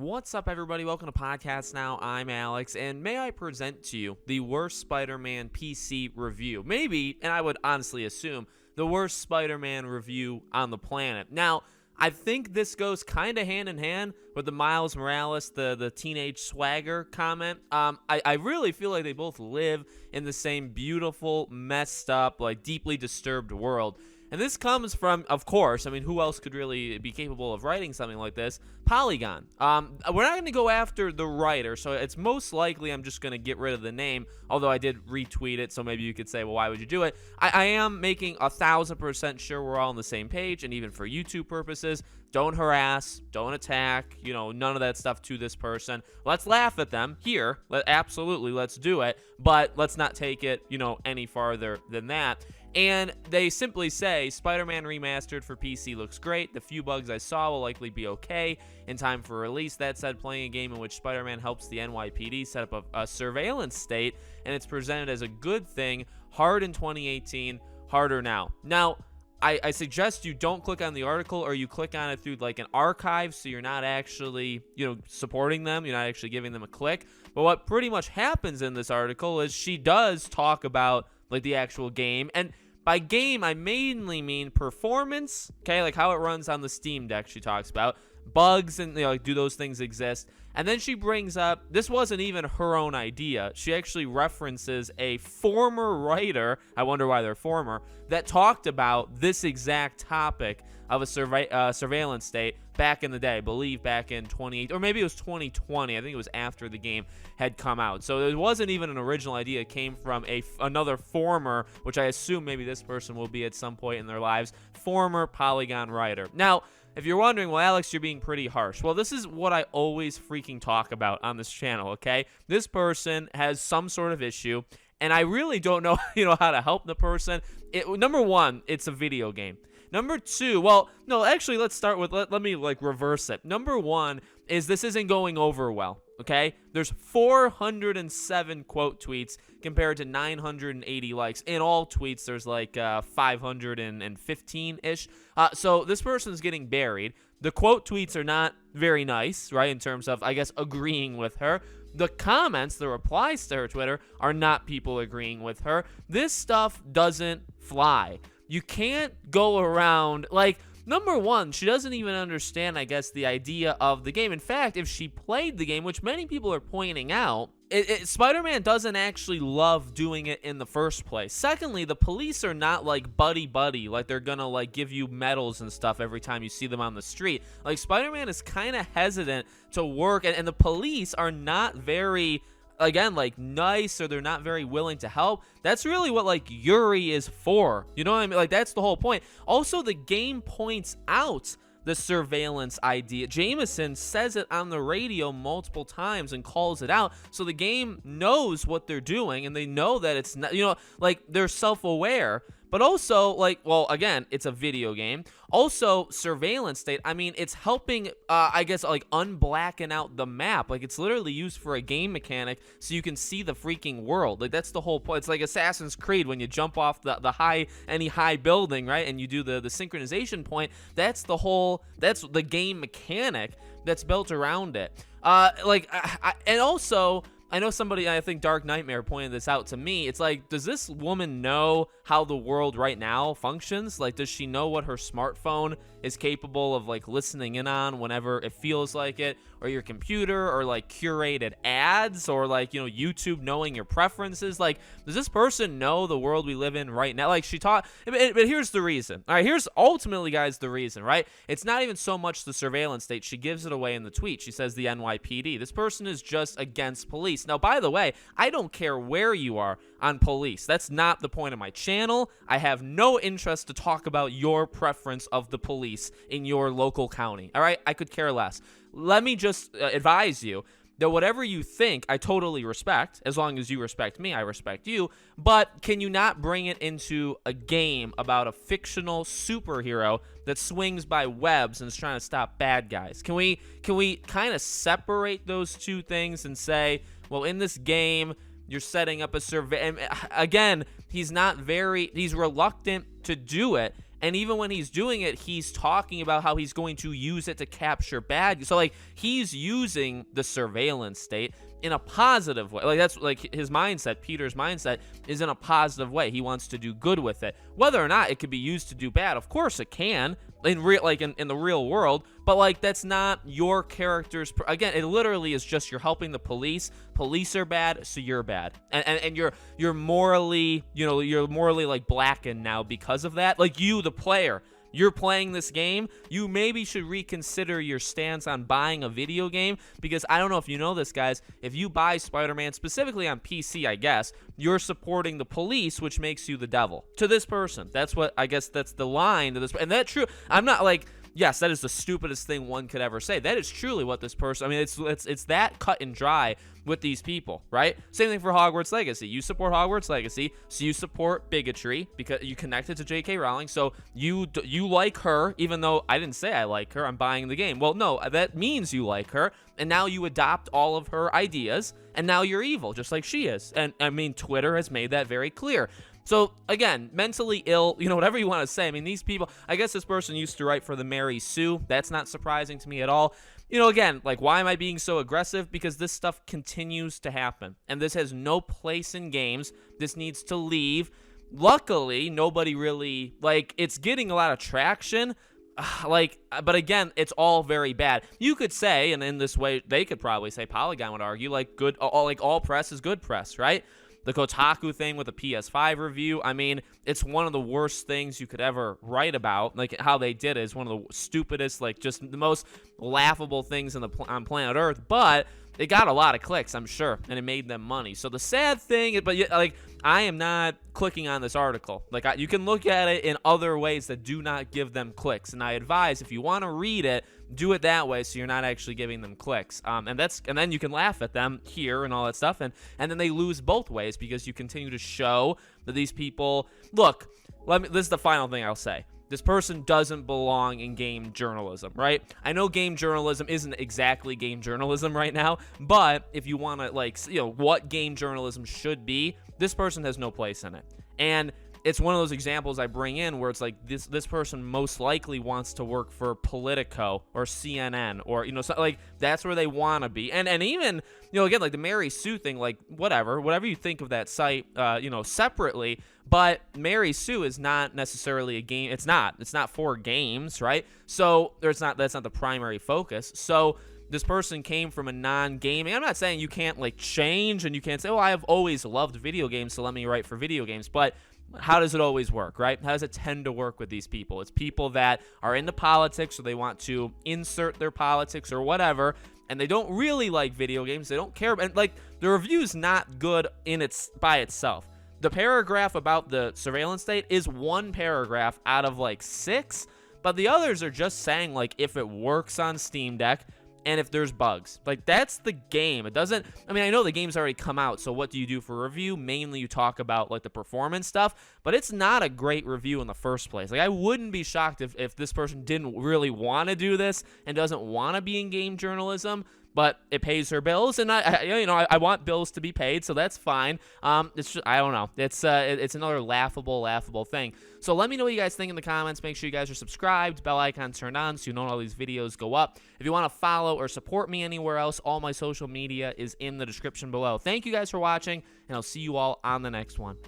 What's up, everybody? Welcome to Podcast Now. I'm Alex, and may I present to you the worst Spider-Man PC review. Maybe, and I would honestly assume, the worst Spider-Man review on the planet. Now, I think this goes kind of hand in hand with the Miles Morales, the teenage swagger comment. I really feel like they both live in the same beautiful, messed up, like deeply disturbed world. And this comes from, of course, I mean, who else could really be capable of writing something like this? Polygon. We're not going to go after the writer, so it's most likely I'm just going to get rid of the name, although I did retweet it, so maybe you could say, well, why would you do it? I am making 1,000% sure we're all on the same page, and even for YouTube purposes, don't harass, don't attack, none of that stuff to this person. Let's laugh at them here. Absolutely, let's do it, but let's not take it, any farther than that. And they simply say, Spider-Man Remastered for PC looks great. The few bugs I saw will likely be okay in time for release. That said, playing a game in which Spider-Man helps the NYPD set up a surveillance state, and it's presented as a good thing, hard in 2018, harder now. Now, I suggest you don't click on the article, or you click on it through like an archive, so you're not actually, supporting them. You're not actually giving them a click. But what pretty much happens in this article is she does talk about like the actual game, and by game, I mainly mean performance, okay, like how it runs on the Steam Deck she talks about, bugs, and like, do those things exist? And then she brings up, this wasn't even her own idea. She actually references a former writer, I wonder why they're former, that talked about this exact topic of a surveillance state back in the day, I believe back in 2018, or maybe it was 2020. I think it was after the game had come out. So it wasn't even an original idea. It came from another former, which I assume maybe this person will be at some point in their lives, former Polygon writer. Now, if you're wondering, well, Alex, you're being pretty harsh. Well, this is what I always freaking talk about on this channel, okay? This person has some sort of issue, and I really don't know, how to help the person. Number one, it's a video game. Number two, well, no, actually, let's start with, let me, reverse it. Number one is this isn't going over well, okay? There's 407 quote tweets compared to 980 likes. In all tweets, there's, 515-ish. So this person's getting buried. The quote tweets are not very nice, right, in terms of, I guess, agreeing with her. The comments, the replies to her Twitter, are not people agreeing with her. This stuff doesn't fly. You can't go around, number one, she doesn't even understand, I guess, the idea of the game. In fact, if she played the game, which many people are pointing out, Spider-Man doesn't actually love doing it in the first place. Secondly, the police are not buddy-buddy, they're gonna give you medals and stuff every time you see them on the street. Spider-Man is kind of hesitant to work, and the police are not very, again, nice, or they're not very willing to help. That's really what Yuri is for, you know what I mean? That's the whole point. Also, the game points out the surveillance idea. Jameson says it on the radio multiple times and calls it out, so the game knows what they're doing, and they know that it's not, they're self-aware. But also, well, again, it's a video game. Also, surveillance state, I mean, it's helping, I guess, unblacken out the map. It's literally used for a game mechanic so you can see the freaking world. That's the whole point. It's like Assassin's Creed when you jump off any high building, right, and you do the synchronization point. That's the game mechanic that's built around it. And also, I know somebody, I think Dark Nightmare pointed this out to me. It's does this woman know how the world right now functions? Does she know what her smartphone is capable of listening in on whenever it feels like it, or your computer, or curated ads, or YouTube knowing your preferences? Does this person know the world we live in right now? She taught, but here's the reason. All right, here's ultimately, guys, the reason, right? It's not even so much the surveillance state. She gives it away in the tweet. She says the NYPD. This person is just against police. Now, by the way, I don't care where you are on police. That's not the point of my channel. I have no interest to talk about your preference of the police in your local county. All right? I could care less. Let me just advise you that whatever you think, I totally respect. As long as you respect me, I respect you. But can you not bring it into a game about a fictional superhero that swings by webs and is trying to stop bad guys? Can we kind of separate those two things and say, well, in this game, you're setting up a survey. And again, he's reluctant to do it. And even when he's doing it, he's talking about how he's going to use it to capture bad. So like he's using the surveillance state in a positive way. Like that's like his mindset, Peter's mindset is in a positive way. He wants to do good with it. Whether or not it could be used to do bad, of course it can in real, like in the real world, but like that's not your character's again, it literally is just you're helping the police. Police are bad, so you're bad. And you're morally, you're morally like blackened now because of that. Like you, the player, you're playing this game, you maybe should reconsider your stance on buying a video game, because I don't know if you know this, guys, if you buy Spider-Man specifically on PC, I guess, you're supporting the police, which makes you the devil to this person. That's what, I guess that's the line to this, and that's true. I'm not like, yes, that is the stupidest thing one could ever say. That is truly what this person, I mean, it's that cut and dry with these people, right? Same thing for Hogwarts Legacy. You support Hogwarts Legacy, so you support bigotry because you connected to J.K. Rowling, so you like her, even though I didn't say I like her, I'm buying the game. Well, no, that means you like her, and now you adopt all of her ideas, and now you're evil, just like she is. And, I mean, Twitter has made that very clear. So, again, mentally ill, whatever you want to say. I mean, these people, I guess this person used to write for the Mary Sue. That's not surprising to me at all. Again, like, why am I being so aggressive? Because this stuff continues to happen, and this has no place in games. This needs to leave. Luckily, nobody really, like, it's getting a lot of traction, but again, it's all very bad. You could say, and in this way, they could probably say, Polygon would argue, like, all press is good press, right? The Kotaku thing with the PS5 review, I mean, it's one of the worst things you could ever write about. Like, how they did it is one of the stupidest, like, just the most laughable things on planet Earth. But it got a lot of clicks, I'm sure, and it made them money. So the sad thing, like, I am not clicking on this article. Like, you can look at it in other ways that do not give them clicks. And I advise, if you want to read it, do it that way so you're not actually giving them clicks. And then you can laugh at them here and all that stuff. And then they lose both ways because you continue to show that these people, look, this is the final thing I'll say. This person doesn't belong in game journalism, right? I know game journalism isn't exactly game journalism right now, but if you want to, like, what game journalism should be, this person has no place in it. And it's one of those examples I bring in where it's like this person most likely wants to work for Politico or CNN or, so, like, that's where they want to be. And even, again, like the Mary Sue thing, like, whatever you think of that site, separately, but Mary Sue is not necessarily a game. It's not for games, right? So that's not the primary focus. So this person came from a non-gaming. I'm not saying you can't, like, change and you can't say, oh, I have always loved video games, so let me write for video games. But how does it always work, right? How does it tend to work with these people? It's people that are into politics, or they want to insert their politics or whatever, and they don't really like video games. They don't care. And, like, the review's not good by itself. The paragraph about the surveillance state is one paragraph out of, like, 6, but the others are just saying, like, if it works on Steam Deck, and if there's bugs. Like, that's the game. It doesn't, I mean, I know the game's already come out, so what do you do for review? Mainly you talk about, like, the performance stuff, but it's not a great review in the first place. Like, I wouldn't be shocked if this person didn't really want to do this and doesn't want to be in game journalism, but it pays her bills, and I want bills to be paid, so that's fine. It's just, I don't know. It's another laughable thing. So let me know what you guys think in the comments. Make sure you guys are subscribed, bell icon turned on, so you know when all these videos go up. If you want to follow or support me anywhere else, all my social media is in the description below. Thank you guys for watching, and I'll see you all on the next one.